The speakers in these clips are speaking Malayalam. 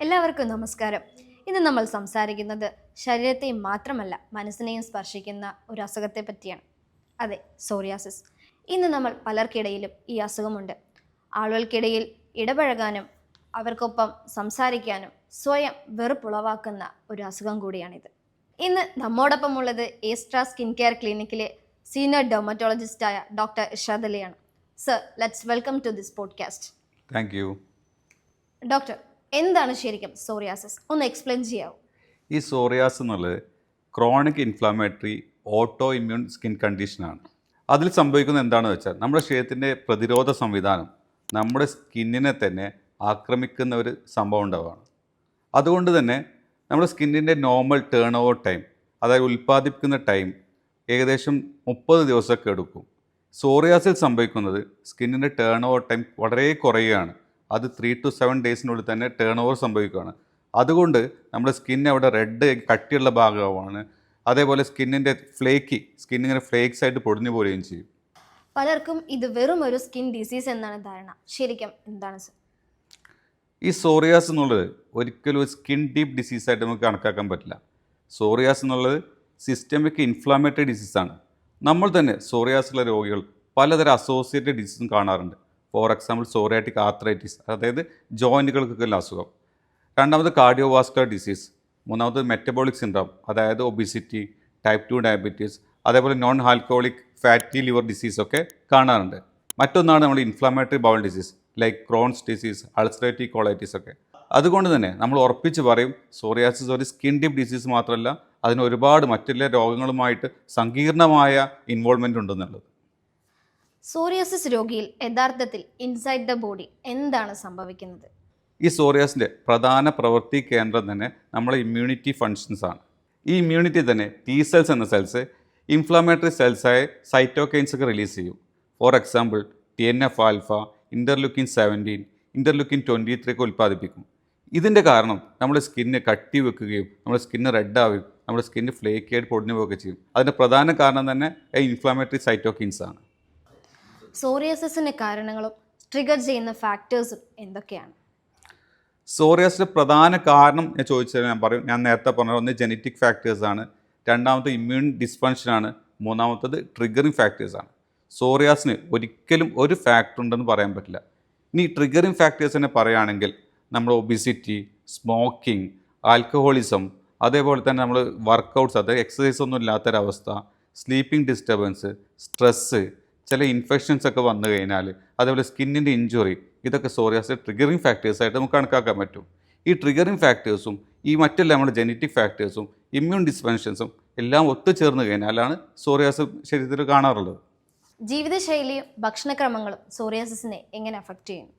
എല്ലാവർക്കും നമസ്കാരം. ഇന്ന് നമ്മൾ സംസാരിക്കുന്നത് ശരീരത്തെയും മാത്രമല്ല മനസ്സിനെയും സ്പർശിക്കുന്ന ഒരു അസുഖത്തെ പറ്റിയാണ്. അതെ, സോറിയാസിസ്. ഇന്ന് നമ്മൾ പലർക്കിടയിലും ഈ അസുഖമുണ്ട്. ആളുകൾക്കിടയിൽ ഇടപഴകാനും അവർക്കൊപ്പം സംസാരിക്കാനും സ്വയം വെറുപ്പുളവാക്കുന്ന ഒരു അസുഖം കൂടിയാണിത്. ഇന്ന് നമ്മോടൊപ്പം ഉള്ളത് ഏസ്ട്ര സ്കിൻ കെയർ ക്ലിനിക്കിലെ സീനിയർ ഡെർമറ്റോളജിസ്റ്റായ ഡോക്ടർ ഇർഷാദ് അലിയാണ്. Sir, let's welcome to this podcast. Thank you. Doctor, എന്താണ് ശരിക്കും സോറിയാസിസ്? ഒന്ന് എക്സ്പ്ലെയിൻ ചെയ്യാവോ? ഈ സോറിയാസ് എന്നുള്ളത് chronic inflammatory autoimmune skin കണ്ടീഷനാണ്. അതിൽ സംഭവിക്കുന്നത് എന്താണെന്ന് വെച്ചാൽ നമ്മുടെ ശരീരത്തിൻ്റെ പ്രതിരോധ സംവിധാനം നമ്മുടെ സ്കിന്നിനെ തന്നെ ആക്രമിക്കുന്ന ഒരു സംഭവം ഉണ്ടാവുകയാണ്. അതുകൊണ്ട് തന്നെ നമ്മുടെ സ്കിന്നിൻ്റെ നോർമൽ ടേൺ ഓവർ ടൈം, അതായത് ഉൽപ്പാദിപ്പിക്കുന്ന ടൈം ഏകദേശം 30 ദിവസമൊക്കെ എടുക്കും. സോറിയാസിൽ സംഭവിക്കുന്നത് സ്കിന്നിൻ്റെ ടേൺ ഓവർ ടൈം വളരെ കുറയുകയാണ്. അത് 3 to 7 ഡേയ്സിനുള്ളിൽ തന്നെ ടേൺ ഓവർ സംഭവിക്കുകയാണ്. അതുകൊണ്ട് നമ്മുടെ സ്കിൻ അവിടെ റെഡ് കട്ടിയുള്ള ഭാഗമാണ്. അതേപോലെ സ്കിന്നിൻ്റെ സ്കിന്നിങ്ങനെ ഫ്ലേക്സ് ആയിട്ട് പൊടിഞ്ഞു പോവുകയും ചെയ്യും. പലർക്കും ഇത് വെറും ഒരു സ്കിൻ ഡിസീസ് എന്നാണ് ധാരണ. ശരിക്കും എന്താണ് സർ? ഈ സോറിയാസ് എന്നുള്ളത് ഒരിക്കലും ഒരു സ്കിൻ ഡീപ്പ് ഡിസീസായിട്ട് നമുക്ക് കണക്കാക്കാൻ പറ്റില്ല. സോറിയാസ് എന്നുള്ളത് സിസ്റ്റമിക് ഇൻഫ്ലാമേറ്ററി ഡിസീസാണ്. നമ്മൾ തന്നെ സോറിയാസുള്ള രോഗികൾ പലതരം അസോസിയേറ്റഡ് ഡിസീസും കാണാറുണ്ട്. ഫോർ എക്സാമ്പിൾ സോറിയാറ്റിക് ആർത്രൈറ്റിസ്, അതായത് ജോയിൻറ്റുകൾക്കൊക്കെയുള്ള അസുഖം. രണ്ടാമത് കാർഡിയോവാസ്കുലർ ഡിസീസ്. മൂന്നാമത് മെറ്റബോളിക് സിൻഡ്രോം, അതായത് ഒബിസിറ്റി, ടൈപ്പ് 2 ഡയബറ്റീസ്, അതേപോലെ നോൺ ആൽക്കഹോളിക് ഫാറ്റി ലിവർ ഡിസീസൊക്കെ കാണാറുണ്ട്. മറ്റൊന്നാണ് നമ്മൾ inflammatory bowl disease like Crohn's disease, ulcerative colitis ഒക്കെ. അതുകൊണ്ട് തന്നെ നമ്മൾ ഉറപ്പിച്ച് പറയും സോറിയാസിസ് ഒരു സ്കിൻ ഡീപ്പ് ഡിസീസ് മാത്രമല്ല, അതിന് ഒരുപാട് മറ്റുള്ള രോഗങ്ങളുമായിട്ട് സങ്കീർണമായ ഇൻവോൾവ്മെൻ്റ് ഉണ്ടെന്നുള്ളത്. സോറിയാസിസ് രോഗിയിൽ യഥാർത്ഥത്തിൽ ഇൻസൈഡ് ദ ബോഡി എന്താണ് സംഭവിക്കുന്നത്? ഈ സോറിയാസിൻ്റെ പ്രധാന പ്രവൃത്തി കേന്ദ്രം തന്നെ നമ്മളെ ഇമ്മ്യൂണിറ്റി ഫങ്ഷൻസ് ആണ്. ഈ ഇമ്മ്യൂണിറ്റി തന്നെ T സെൽസ് എന്ന സെൽസ് ഇൻഫ്ലമേറ്ററി സെൽസായ സൈറ്റോകൈൻസ് ഒക്കെ റിലീസ് ചെയ്യും. For example TNF alpha, interleukin 17, interleukin 23 ഒക്കെ ഉൽപ്പാദിപ്പിക്കും. ഇതിൻ്റെ കാരണം നമ്മുടെ സ്കിന്ന് കട്ടി വെക്കുകയും നമ്മുടെ സ്കിന്ന് റെഡ് ആവുകയും നമ്മുടെ സ്കിന്ന് ഫ്ലേക്കി ആയിട്ട് പൊടിഞ്ഞു പോവുകയൊക്കെ ചെയ്യും. അതിൻ്റെ പ്രധാന കാരണം തന്നെ ഇൻഫ്ലമേറ്ററി സൈറ്റോകൈൻസ് ആണ്. സോറിയാസിസിൻ്റെ കാരണങ്ങളും ട്രിഗർ ചെയ്യുന്ന ഫാക്ടേഴ്സും എന്തൊക്കെയാണ്? സോറിയാസിൻ്റെ പ്രധാന കാരണം ഞാൻ ചോദിച്ചാൽ ഞാൻ നേരത്തെ പറഞ്ഞത് ഒന്ന് ജനറ്റിക് ഫാക്ടേഴ്സാണ്, രണ്ടാമത്തെ ഇമ്മ്യൂൺ ഡിസ്ഫങ്ഷനാണ്, മൂന്നാമത്തത് ട്രിഗറിങ് ഫാക്ടേഴ്സാണ്. സോറിയാസിന് ഒരിക്കലും ഒരു ഫാക്ടർ ഉണ്ടെന്ന് പറയാൻ പറ്റില്ല. ഇനി ട്രിഗറിങ് ഫാക്ടേഴ്സിനെ പറയുകയാണെങ്കിൽ നമ്മൾ ഒബിസിറ്റി, സ്മോക്കിംഗ്, ആൽക്കഹോളിസം, അതേപോലെ തന്നെ നമ്മൾ വർക്കൗട്ട്സ്, അതായത് എക്സസൈസ് ഒന്നും ഇല്ലാത്തൊരവസ്ഥ, സ്ലീപ്പിംഗ് ഡിസ്റ്റർബൻസ്, സ്ട്രെസ്സ്, ചില ഇൻഫെക്ഷൻസ് ഒക്കെ വന്നു കഴിഞ്ഞാൽ, അതേപോലെ സ്കിന്നിൻ്റെ ഇഞ്ചുറി, ഇതൊക്കെ സോറിയാസിൻ്റെ ട്രിഗറിങ് ഫാക്ടേഴ്സായിട്ട് നമുക്ക് കണക്കാക്കാൻ പറ്റും. ഈ ട്രിഗറിങ് ഫാക്ടേഴ്സും ഈ മറ്റെല്ലാം നമ്മുടെ ജനറ്റിക് ഫാക്ടേഴ്സും ഇമ്മ്യൂൺ ഡിസ്ഫങ്ഷൻസും എല്ലാം ഒത്തുചേർന്ന് കഴിഞ്ഞാലാണ് സോറിയാസ് ശരീരത്തിൽ കാണാറുള്ളത്. ജീവിതശൈലിയും ഭക്ഷണക്രമങ്ങളും സോറിയാസിസിനെ എങ്ങനെ അഫക്റ്റ് ചെയ്യുന്നു?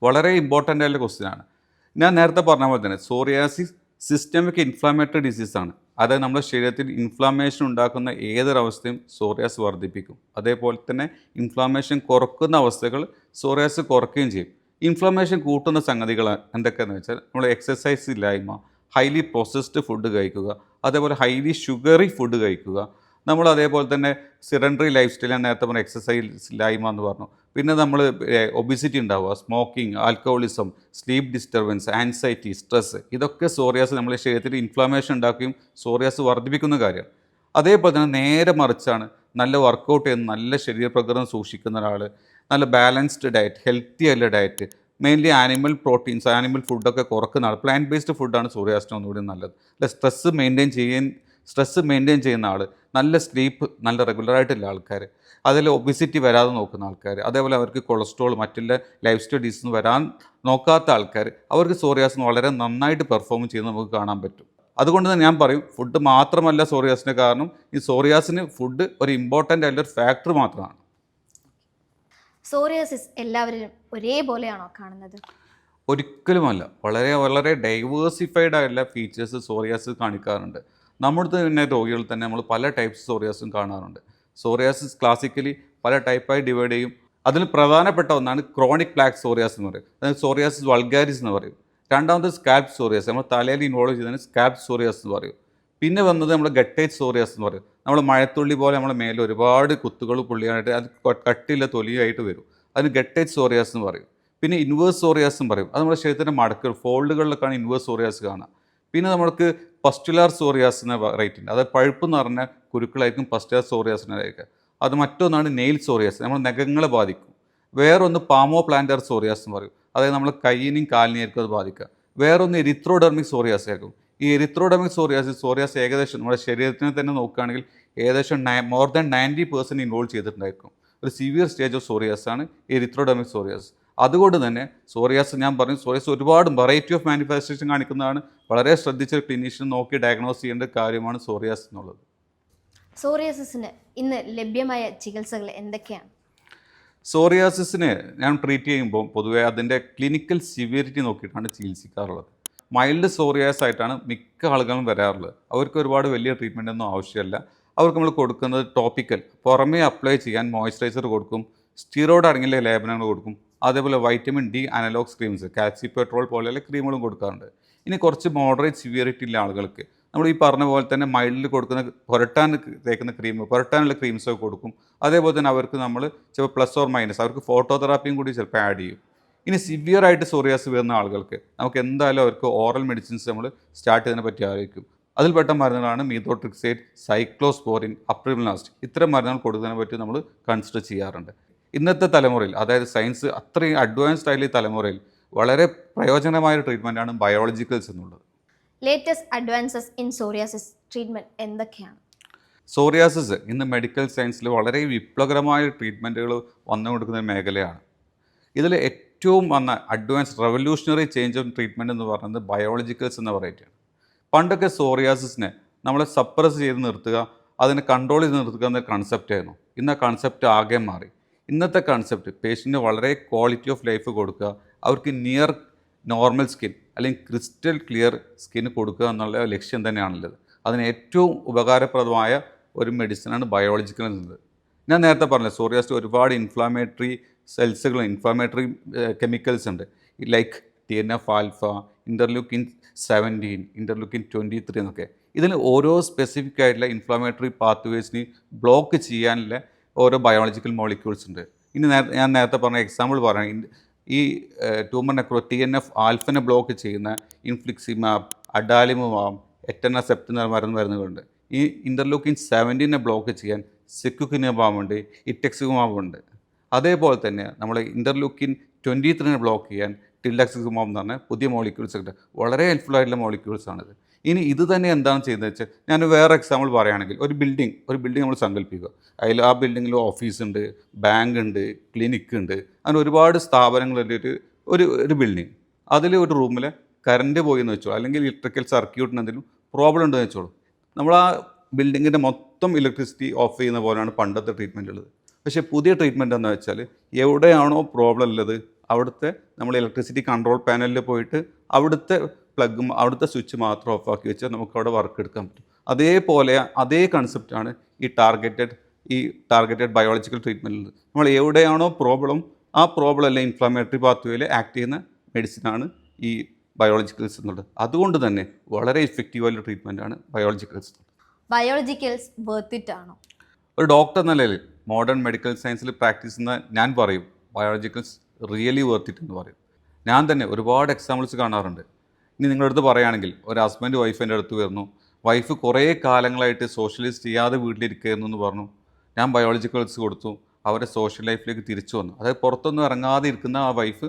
വളരെ ഇമ്പോർട്ടൻ്റ് ആയിട്ടുള്ള ക്വസ്റ്റ്യനാണ്. ഞാൻ നേരത്തെ പറഞ്ഞ പോലെ തന്നെ സോറിയാസിസ് സിസ്റ്റമിക് ഇൻഫ്ലമേറ്ററി ഡിസീസാണ്. അതായത് നമ്മുടെ ശരീരത്തിൽ ഇൻഫ്ലമേഷൻ ഉണ്ടാക്കുന്ന ഏതൊരവസ്ഥയും സോറിയാസ് വർദ്ധിപ്പിക്കും. അതേപോലെ തന്നെ ഇൻഫ്ലമേഷൻ കുറക്കുന്ന അവസ്ഥകൾ സോറിയാസ് കുറയ്ക്കുകയും ചെയ്യും. ഇൻഫ്ലമേഷൻ കൂട്ടുന്ന സംഗതികൾ എന്തൊക്കെയാണെന്ന് വെച്ചാൽ നമ്മൾ എക്സസൈസ് ഇല്ലായ്മ, ഹൈലി പ്രോസസ്ഡ് ഫുഡ് കഴിക്കുക, അതേപോലെ ഹൈലി ഷുഗറി ഫുഡ് കഴിക്കുക, നമ്മൾ അതേപോലെ തന്നെ സിഡൻഡറി ലൈഫ് സ്റ്റൈൽ, ഞാൻ നേരത്തെ പറഞ്ഞ എക്സസൈസ് ഇല്ലായ്മ എന്ന് പറഞ്ഞു. പിന്നെ നമ്മൾ ഒബിസിറ്റി ഉണ്ടാവുക, smoking, alcoholism, sleep disturbance, anxiety, stress, ഇതൊക്കെ സോറിയാസ് നമ്മുടെ ശരീരത്തിൽ ഇൻഫ്ലമേഷൻ ഉണ്ടാക്കുകയും സോറിയാസ് വർദ്ധിപ്പിക്കുന്ന കാര്യമാണ്. അതേപോലെ തന്നെ നേരെ മറിച്ചാണ് നല്ല വർക്കൗട്ട് ചെയ്യുന്ന, നല്ല ശരീരപ്രകൃതം സൂക്ഷിക്കുന്ന ഒരാൾ, നല്ല ബാലൻസ്ഡ് ഡയറ്റ്, ഹെൽത്തി ആയിട്ടുള്ള diet, mainly animal proteins, animal ഫുഡൊക്കെ കുറക്കുന്ന ആൾ, പ്ലാന്റ് ബേസ്ഡ് ഫുഡാണ് സോറിയാസിന് ഒന്നുകൂടി നല്ലത്. അല്ല, സ്ട്രെസ്സ് മെയിൻറ്റെയിൻ ചെയ്യുന്ന ആൾ, നല്ല സ്ലീപ്പ് നല്ല റെഗുലറായിട്ടുള്ള ആൾക്കാർ, അതിൽ ഒബിസിറ്റി വരാതെ നോക്കുന്ന ആൾക്കാർ, അതേപോലെ അവർക്ക് കൊളസ്ട്രോൾ, മറ്റുള്ള ലൈഫ് സ്റ്റൈൽ ഡിസീസ് വരാൻ നോക്കാത്ത ആൾക്കാർ, അവർക്ക് സോറിയാസിന് വളരെ നന്നായിട്ട് പെർഫോം ചെയ്യുന്നത് നമുക്ക് കാണാൻ പറ്റും. അതുകൊണ്ട് തന്നെ ഞാൻ പറയും ഫുഡ് മാത്രമല്ല സോറിയാസിന് കാരണം. ഈ സോറിയാസിന് ഫുഡ് ഒരു ഇമ്പോർട്ടൻ്റ് ആയിട്ടുള്ള ഫാക്ടർ മാത്രമാണ്. സോറിയാസിസ് എല്ലാവരിലും ഒരേപോലെയാണോ കാണുന്നത്? ഒരിക്കലുമല്ല. വളരെ വളരെ ഡൈവേഴ്സിഫൈഡ് ആയിട്ടുള്ള ഫീച്ചേഴ്സ് സോറിയാസിസ് കാണിക്കാറുണ്ട്. നമ്മുടെ തന്നെ രോഗികൾ തന്നെ നമ്മൾ പല ടൈപ്സ് സോറിയാസും കാണാറുണ്ട്. സോറിയാസിസ് ക്ലാസിക്കലി പല ടൈപ്പായി ഡിവൈഡ് ചെയ്യും. അതിൽ പ്രധാനപ്പെട്ട ഒന്നാണ് ക്രോണിക് പ്ലാക്ക് സോറിയാസ് എന്ന് പറയും, അതായത് സോറിയാസിസ് വൾഗാരിസ് എന്ന് പറയും. രണ്ടാമത് സ്കാൽപ്പ് സോറിയാസ്, നമ്മൾ തലയിൽ ഇൻവോൾവ് ചെയ്തതിന് സ്കാൽപ്പ് സോറിയാസ് എന്ന് പറയും. പിന്നെ വന്നത് നമ്മൾ ഗട്ടേജ് സോറിയാസ് എന്ന് പറയും. നമ്മൾ മഴത്തുള്ളി പോലെ നമ്മുടെ മേലെ ഒരുപാട് കുത്തുകൾ പുള്ളിയായിട്ട് അത് കട്ടിയുള്ള തൊലിയായിട്ട് വരും, അതിന് ഗട്ടേജ് സോറിയാസ് എന്ന് പറയും. പിന്നെ ഇൻവേഴ്സ് സോറിയാസും പറയും. അത് നമ്മുടെ ശരീരത്തിൻ്റെ മടക്കുകൾ ഫോൾഡുകളിലൊക്കെയാണ് ഇൻവേഴ്സ് സോറിയാസ് കാണുക. പിന്നെ നമുക്ക് പസ്റ്റുലാർ സോറിയാസ് എന്ന വെറൈറ്റി ഉണ്ട്. അതായത് പഴുപ്പ് എന്ന് പറഞ്ഞ കുരുക്കളായിരിക്കും പസ്റ്റുലാർ സോറിയാസിനായിരിക്കുക. അത് മറ്റൊന്നാണ് നെയിൽ സോറിയാസ്, നമ്മൾ നഖങ്ങളെ ബാധിക്കും. വേറൊന്ന് പാമോ പ്ലാന്റർ സോറിയാസ് എന്ന് പറയും. അതായത് നമ്മൾ കയ്യിനെയും കാലിനെയായിരിക്കും അത് ബാധിക്കുക. വേറൊന്ന് എരിത്രോഡെർമിക് സോറിയാസ് ആയിരിക്കും. ഈ എരിത്രോഡെർമിക് സോറിയാസ് ഏകദേശം നമ്മുടെ ശരീരത്തിനെ തന്നെ നോക്കുകയാണെങ്കിൽ ഏകദേശം മോർ ദാൻ 90% ഇൻവോൾവ് ചെയ്തിട്ടുണ്ടായിരിക്കും. ഒരു സിവിയർ സ്റ്റേജ് ഓഫ് സോറിയാസ് ആണ് എരിത്രോഡെർമിക് സോറിയാസ്. അതുകൊണ്ട് തന്നെ സോറിയാസ് ഞാൻ പറഞ്ഞു, സോറിയാസ് ഒരുപാട് വെറൈറ്റി ഓഫ് മാനിഫെസ്റ്റേഷൻ കാണിക്കുന്നതാണ്. വളരെ ശ്രദ്ധിച്ച ക്ലിനീഷ്യൻ നോക്കി ഡയഗ്നോസ് ചെയ്യേണ്ട കാര്യമാണ് സോറിയാസ് എന്നുള്ളത്. സോറിയാസിന് ഇന്ന് ലഭ്യമായ ചികിത്സകൾ എന്തൊക്കെയാണ്? സോറിയാസിസിന് ഞാൻ ട്രീറ്റ് ചെയ്യുമ്പോൾ പൊതുവേ അതിൻ്റെ ക്ലിനിക്കൽ സിവിയറിറ്റി നോക്കിയിട്ടാണ് ചികിത്സിക്കാറുള്ളത്. മൈൽഡ് സോറിയാസ് ആയിട്ടാണ് മിക്ക ആളുകളും വരാറുള്ളത്. അവർക്ക് ഒരുപാട് വലിയ ട്രീറ്റ്മെൻ്റ് ഒന്നും ആവശ്യമില്ല. അവർക്ക് നമ്മൾ കൊടുക്കുന്നത് ടോപ്പിക്കൽ, പുറമേ അപ്ലൈ ചെയ്യാൻ മോയ്സ്ചറൈസർ കൊടുക്കും, സ്റ്റിറോയിഡ് അടങ്ങിയ ലേപനങ്ങൾ കൊടുക്കും, അതേപോലെ വൈറ്റമിൻ ഡി അനലോഗ്സ് ക്രീംസ്, കാൽസിപെട്രോൾ പോലെയുള്ള ക്രീമുകളും കൊടുക്കാറുണ്ട്. ഇനി കുറച്ച് മോഡറേറ്റ് സിവിയറിറ്റി ഉള്ള ആളുകൾക്ക് നമ്മൾ ഈ പറഞ്ഞ പോലെ തന്നെ മൈൽഡിൽ കൊടുക്കുന്ന പുരട്ടാൻ തേക്കുന്ന പുരട്ടാനുള്ള ക്രീംസൊക്കെ കൊടുക്കും. അതേപോലെ തന്നെ അവർക്ക് നമ്മൾ ചിലപ്പോൾ പ്ലസ് ഓർ മൈനസ് അവർക്ക് ഫോട്ടോതെറാപ്പിയും കൂടി ചിലപ്പോൾ ആഡ് ചെയ്യും. ഇനി സിവിയർ ആയിട്ട് സോറിയാസ് വരുന്ന ആളുകൾക്ക് നമുക്ക് എന്തായാലും അവർക്ക് ഓറൽ മെഡിസിൻസ് നമ്മൾ സ്റ്റാർട്ട് ചെയ്തതിനെ പറ്റി ആലോചിക്കും. അതിൽപ്പെട്ട മരുന്നുകളാണ് മീഥോട്രിക്സേറ്റ്, സൈക്ലോസ്പോറിൻ, അപ്രിവിലാസ്റ്റ്. ഇത്തരം മരുന്നുകൾ കൊടുക്കുന്നതിനെ പറ്റി നമ്മൾ കൺസിഡർ ചെയ്യാറുണ്ട്. ഇന്നത്തെ തലമുറയിൽ, അതായത് സയൻസ് അത്രയും അഡ്വാൻസ്ഡ് ആയിട്ടുള്ള ഈ തലമുറയിൽ വളരെ പ്രയോജനമായ ഒരു ട്രീറ്റ്മെൻറ്റാണ് ബയോളജിക്കൽസ് എന്നുള്ളത്. Latest advances in psoriasis treatment എന്തൊക്കെയാണ്? സോറിയാസിസ് ഇന്ന് മെഡിക്കൽ സയൻസിൽ വളരെ വിപ്ലവകരമായ ട്രീറ്റ്മെൻറ്റുകൾ വന്നുകൊടുക്കുന്ന ഒരു മേഖലയാണ്. ഇതിൽ ഏറ്റവും advance revolutionary change of treatment എന്ന് പറയുന്നത് ബയോളജിക്കൽസ് എന്ന വെറൈറ്റിയാണ്. പണ്ടൊക്കെ സോറിയാസിസിനെ നമ്മളെ സപ്രസ് ചെയ്ത് നിർത്തുക, അതിനെ കൺട്രോൾ ചെയ്ത് നിർത്തുക എന്ന കൺസെപ്റ്റ് ആയിരുന്നു. ഇന്ന് ആ കൺസെപ്റ്റ് ആകെ മാറി. ഇന്നത്തെ കൺസെപ്റ്റ് പേഷ്യൻറ്റിന് വളരെ ക്വാളിറ്റി ഓഫ് ലൈഫ് കൊടുക്കുക, അവർക്ക് നിയർ നോർമൽ സ്കിൻ അല്ലെങ്കിൽ ക്രിസ്റ്റൽ ക്ലിയർ സ്കിൻ കൊടുക്കുക എന്നുള്ള ലക്ഷ്യം തന്നെയാണുള്ളത്. അതിന് ഏറ്റവും ഉപകാരപ്രദമായ ഒരു മെഡിസിനാണ് ബയോളജിക്കൽ എന്നത്. ഞാൻ നേരത്തെ പറഞ്ഞില്ല, സോറിയാസിൽ ഒരുപാട് ഇൻഫ്ലാമേറ്ററി സെൽസുകൾ, ഇൻഫ്ലാമേറ്ററി കെമിക്കൽസ് ഉണ്ട്. Like TNF alpha, interleukin 17, interleukin 23 എന്നൊക്കെ. ഇതിന് ഓരോ സ്പെസിഫിക് ആയിട്ടുള്ള ഇൻഫ്ലാമേറ്ററി പാത്വേസിന് ബ്ലോക്ക് ചെയ്യാനുള്ള ഓരോ ബയോളജിക്കൽ മോളിക്യൂൾസ് ഉണ്ട്. ഇനി ഞാൻ നേരത്തെ പറഞ്ഞ എക്സാമ്പിൾ പറയാം. ഈ ട്യൂമർ TNF ആൽഫനെ ബ്ലോക്ക് ചെയ്യുന്ന ഇൻഫ്ലിക്സിമാബ്, അഡാലിമുമാബ്, എറ്റനസെപ്റ്റ് എന്ന മരുന്നുകളുണ്ട്. ഈ ഇൻ്റർലൂക്കിൻ 17 ബ്ലോക്ക് ചെയ്യാൻ സെക്യുക്കിനബാം ഉണ്ട്, ഇറ്റെക്സിമാബ് ഉണ്ട്. അതേപോലെ തന്നെ നമ്മൾ ഇൻ്റർലൂക്കിൻ 23 ബ്ലോക്ക് ചെയ്യാൻ ടിൽഡക്സിമാബ് എന്ന് പറഞ്ഞ പുതിയ മോളിക്യൂൾസ് ഉണ്ട്. വളരെ ഹെൽപ്ഫുൾ ആയിട്ടുള്ള മോളിക്യൂൾസ് ആണിത്. ഇനി ഇത് തന്നെ എന്താണ് ചെയ്യുന്നത് വെച്ചാൽ, ഞാൻ വേറെ എക്സാമ്പിൾ പറയുകയാണെങ്കിൽ ഒരു ബിൽഡിംഗ് നമ്മൾ സങ്കല്പിക്കുക. അതിൽ ആ ബിൽഡിങ്ങിൽ ഓഫീസ് ഉണ്ട്, ബാങ്ക് ഉണ്ട്, ക്ലിനിക്ക് ഉണ്ട്, അങ്ങനെ ഒരുപാട് സ്ഥാപനങ്ങളുള്ള ഒരു ബിൽഡിംഗ്. അതിൽ ഒരു റൂമിൽ കറണ്ട് പോയി എന്ന് വെച്ചോളൂ, അല്ലെങ്കിൽ ഇലക്ട്രിക്കൽ സർക്യൂട്ടിന് എന്തെങ്കിലും പ്രോബ്ലം ഉണ്ടെന്ന് വെച്ചോളൂ. നമ്മൾ ആ ബിൽഡിങ്ങിൻ്റെ മൊത്തം ഇലക്ട്രിസിറ്റി ഓഫ് ചെയ്യുന്ന പോലെയാണ് പണ്ടത്തെ ട്രീറ്റ്മെൻറ്റ് ഉള്ളത്. പക്ഷേ പുതിയ ട്രീറ്റ്മെൻറ്റ് എന്ന് വെച്ചാൽ എവിടെയാണോ പ്രോബ്ലം ഉള്ളത് അവിടുത്തെ നമ്മൾ ഇലക്ട്രിസിറ്റി കൺട്രോൾ പാനലിൽ പോയിട്ട് അവിടുത്തെ അവിടുത്തെ സ്വിച്ച് മാത്രം ഓഫാക്കി വെച്ചാൽ നമുക്ക് അവിടെ വർക്ക് എടുക്കാൻ പറ്റും. അതേപോലെ അതേ കൺസെപ്റ്റാണ് ഈ ടാർഗറ്റഡ് ബയോളജിക്കൽ ട്രീറ്റ്മെൻറ്റിൽ. നമ്മൾ എവിടെയാണോ പ്രോബ്ലം ആ പ്രോബ്ലം അല്ല ഇൻഫ്ലമേറ്ററി പാത്വേയിൽ ആക്ട് ചെയ്യുന്ന മെഡിസിനാണ് ഈ ബയോളജിക്കൽസ് എന്നുള്ളത്. അതുകൊണ്ട് തന്നെ വളരെ ഇഫക്റ്റീവായിട്ടുള്ള ട്രീറ്റ്മെൻറ്റാണ് ബയോളജിക്കൽസ്. ബയോളജിക്കൽസ് വർത്ത് ഇറ്റ് ആണോ? ഒരു ഡോക്ടർ എന്ന നിലയിൽ മോഡേൺ മെഡിക്കൽ സയൻസിൽ പ്രാക്ടീസ് ചെയ്യുന്ന ഞാൻ പറയും ബയോളജിക്കൽസ് റിയലി വർത്ത് ഇറ്റ് എന്ന് പറയും. ഞാൻ തന്നെ ഒരുപാട് എക്സാമ്പിൾസ് കാണാറുണ്ട്. ഇനി നിങ്ങളുടെ അടുത്ത് പറയുകയാണെങ്കിൽ ഒരു ഹസ്ബൻഡ് വൈഫ് എൻ്റെ അടുത്ത് വരുന്നു, വൈഫ് കുറേ കാലങ്ങളായിട്ട് സോഷ്യലൈസ് ചെയ്യാതെ വീട്ടിലിരിക്കുകയായിരുന്നു എന്ന് പറഞ്ഞു. ഞാൻ ബയോളജിക്കൽസ് കൊടുത്തു, അവരെ സോഷ്യൽ ലൈഫിലേക്ക് തിരിച്ചു വന്നു. അതായത് പുറത്തൊന്നും ഇറങ്ങാതെ ഇരിക്കുന്ന ആ വൈഫ്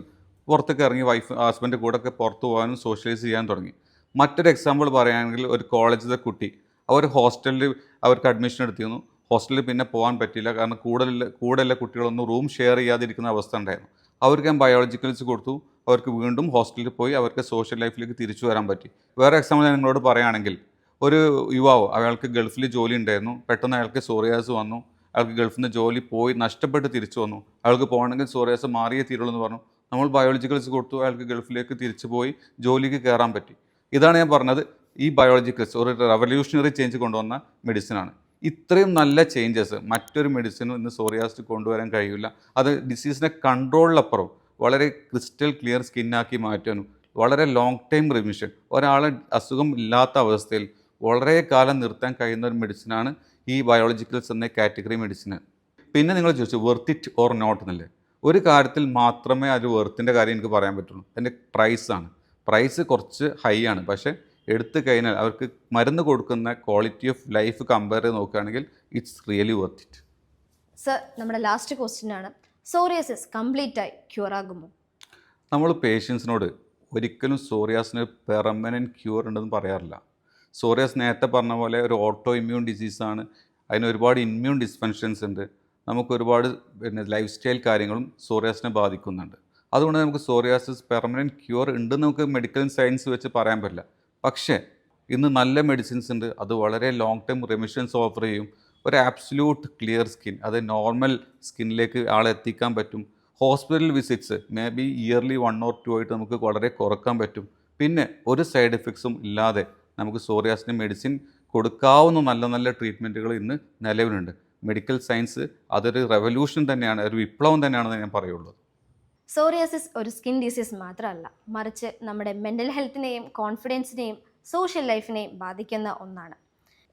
പുറത്തൊക്കെ ഇറങ്ങി ഹസ്ബൻഡ് കൂടെ ഒക്കെ പുറത്ത് പോകാനും സോഷ്യലൈസ് ചെയ്യാൻ തുടങ്ങി. മറ്റൊരു എക്സാമ്പിൾ പറയുകയാണെങ്കിൽ ഒരു കോളേജിലെ കുട്ടി, അവർ ഹോസ്റ്റലിൽ അവർക്ക് അഡ്മിഷൻ എടുത്തിരുന്നു. ഹോസ്റ്റലിൽ പിന്നെ പോകാൻ പറ്റിയില്ല, കാരണം കൂടുതലുള്ള കുട്ടികളൊന്നും റൂം ഷെയർ ചെയ്യാതിരിക്കുന്ന അവസ്ഥ ഉണ്ടായിരുന്നു. അവർക്ക് ഞാൻ ബയോളജിക്കൽസ് കൊടുത്തു, അവർക്ക് വീണ്ടും ഹോസ്റ്റലിൽ പോയി അവർക്ക് സോഷ്യൽ ലൈഫിലേക്ക് തിരിച്ചു വരാൻ പറ്റി. വേറെ എക്സാമ്പിൾ ഞാൻ നിങ്ങളോട് പറയുകയാണെങ്കിൽ, ഒരു യുവാവ്, അയാൾക്ക് ഗൾഫിൽ ജോലി ഉണ്ടായിരുന്നു, പെട്ടെന്ന് അയാൾക്ക് സോറിയാസ് വന്നു, അയാൾക്ക് ഗൾഫിൽ നിന്ന് ജോലി പോയി നഷ്ടപ്പെട്ട് തിരിച്ചു വന്നു. അയാൾക്ക് പോകണമെങ്കിൽ സോറിയാസ് മാറിയേ തീരുള്ളൂ എന്ന് പറഞ്ഞു. നമ്മൾ ബയോളജിക്കൽസ് കൊടുത്തു, അയാൾക്ക് ഗൾഫിലേക്ക് തിരിച്ചു പോയി ജോലിക്ക് കയറാൻ പറ്റി. ഇതാണ് ഞാൻ പറഞ്ഞത്, ഈ ബയോളജിക്കൽസ് ഒരു റവല്യൂഷണറി ചേഞ്ച് കൊണ്ടുവന്ന മെഡിസിനാണ്. ഇത്രയും നല്ല ചേഞ്ചസ് മറ്റൊരു മെഡിസിനും ഇന്ന് സോറിയാസിന് കൊണ്ടുവരാൻ കഴിയില്ല. അത് ഡിസീസിനെ കൺട്രോളിലപ്പുറം വളരെ ക്രിസ്റ്റൽ ക്ലിയർ സ്കിന്നാക്കി മാറ്റാനും വളരെ ലോങ് ടൈം റിമിഷൻ, ഒരാളെ അസുഖം ഇല്ലാത്ത അവസ്ഥയിൽ വളരെ കാലം നിർത്താൻ കഴിയുന്ന ഒരു മെഡിസിനാണ് ഈ ബയോളജിക്കൽസ് എന്ന കാറ്റഗറി മെഡിസിന്. പിന്നെ നിങ്ങൾ ചോദിച്ചു വർത്ത് ഇറ്റ് ഓർ നോട്ട് എന്നല്ലേ. ഒരു കാര്യത്തിൽ മാത്രമേ അത് വെർത്തിൻ്റെ കാര്യം എനിക്ക് പറയാൻ പറ്റുള്ളൂ, അതിൻ്റെ പ്രൈസാണ്. പ്രൈസ് കുറച്ച് ഹൈ ആണ്, പക്ഷേ എടുത്തു കഴിഞ്ഞാൽ അവർക്ക് മരുന്ന് കൊടുക്കുന്ന ക്വാളിറ്റി ഓഫ് ലൈഫ് കമ്പയർ ചെയ്ത് നോക്കുകയാണെങ്കിൽ it's really worth it. Sir, നമ്മുടെ ലാസ്റ്റ് ക്വസ്റ്റ്യൻ ആണ്, സോറിയാസിസ് കംപ്ലീറ്റ് ആയി ക്യൂർ ആകുമോ? നമ്മൾ പേഷ്യൻസിനോട് ഒരിക്കലും സോറിയാസിന് പെർമനൻറ്റ് ക്യൂർ ഉണ്ടെന്ന് പറയാറില്ല. സോറിയാസ് നേരത്തെ പറഞ്ഞ പോലെ ഒരു ഓട്ടോ ഇമ്മ്യൂൺ ഡിസീസാണ്. അതിന് ഒരുപാട് ഇമ്മ്യൂൺ ഡിസ്ഫങ്ഷൻസ് ഉണ്ട്. നമുക്ക് ഒരുപാട് ലൈഫ് സ്റ്റൈൽ കാര്യങ്ങളും സോറിയാസിനെ ബാധിക്കുന്നുണ്ട്. അതുകൊണ്ട് നമുക്ക് സോറിയാസിസ് പെർമനൻറ്റ് ക്യൂർ ഉണ്ടെന്ന് നമുക്ക് മെഡിക്കൽ സയൻസ് വെച്ച് പറയാൻ പറ്റില്ല. പക്ഷേ ഇന്ന് നല്ല മെഡിസിൻസ് ഉണ്ട്, അത് വളരെ ലോങ് ടൈം റെമിഷൻസ് ഓഫർ ചെയ്യും. ഒരു ആബ്സല്യൂട്ട് ക്ലിയർ സ്കിൻ, അത് നോർമൽ സ്കിന്നിലേക്ക് ആളെ എത്തിക്കാൻ പറ്റും. Hospital visits may be yearly 1 or 2 ആയിട്ട് നമുക്ക് വളരെ കുറക്കാൻ പറ്റും. പിന്നെ ഒരു സൈഡ് എഫക്ട്സും ഇല്ലാതെ നമുക്ക് സോറിയാസിന് മെഡിസിൻ കൊടുക്കാവുന്ന നല്ല നല്ല ട്രീറ്റ്മെൻറ്റുകൾ ഇന്ന് നിലവിലുണ്ട്. മെഡിക്കൽ സയൻസ് അതൊരു റെവല്യൂഷൻ തന്നെയാണ്, ഒരു വിപ്ലവം തന്നെയാണെന്ന് ഞാൻ പറയുള്ളൂ. സോറിയാസിസ് ഒരു സ്കിൻ ഡിസീസ് മാത്രമല്ല, മറിച്ച് നമ്മുടെ മെൻ്റൽ ഹെൽത്തിനെയും കോൺഫിഡൻസിനെയും സോഷ്യൽ ലൈഫിനെയും ബാധിക്കുന്ന ഒന്നാണ്.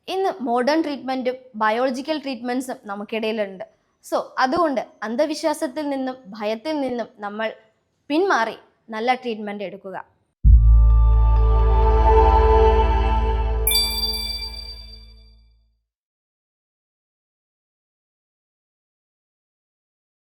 ഇന്ന് മോഡേൺ ട്രീറ്റ്മെൻറ്റും ബയോളജിക്കൽ ട്രീറ്റ്മെൻറ്റ്സും നമുക്കിടയിലുണ്ട്. സോ അതുകൊണ്ട് അന്ധവിശ്വാസത്തിൽ നിന്നും ഭയത്തിൽ നിന്നും നമ്മൾ പിന്മാറി നല്ല ട്രീറ്റ്മെൻറ്റ് എടുക്കുക.